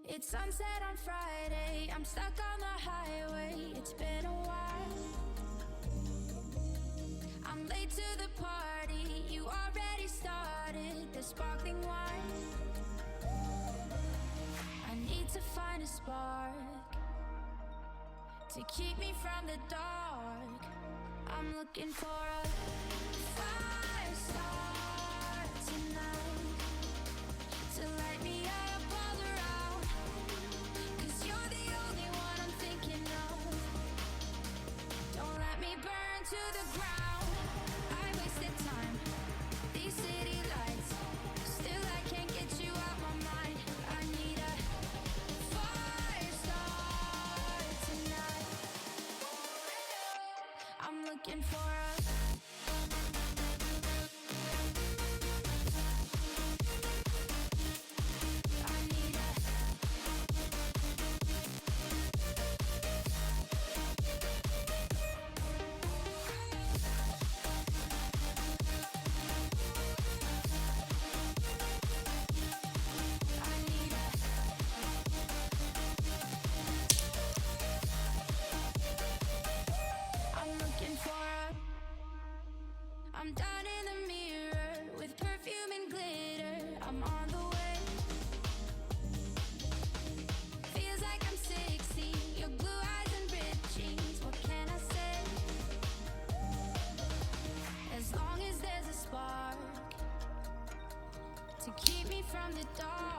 It's sunset on Friday, I'm stuck on the highway. It's been a while. I'm late to the party, you already started the sparkling wine. I need to find a spark to keep me from the dark. I'm looking for a fire start tonight to light me up all around. 'Cause you're the only one I'm thinking of. Don't let me burn to the ground. I wasted time, these city lights, still I can't get you out my mind. I need a fire start tonight. I'm looking for a I'm done in the mirror with perfume and glitter. I'm on the way. Feels like I'm 60, your blue eyes and ripped jeans. What can I say? As long as there's a spark to keep me from the dark.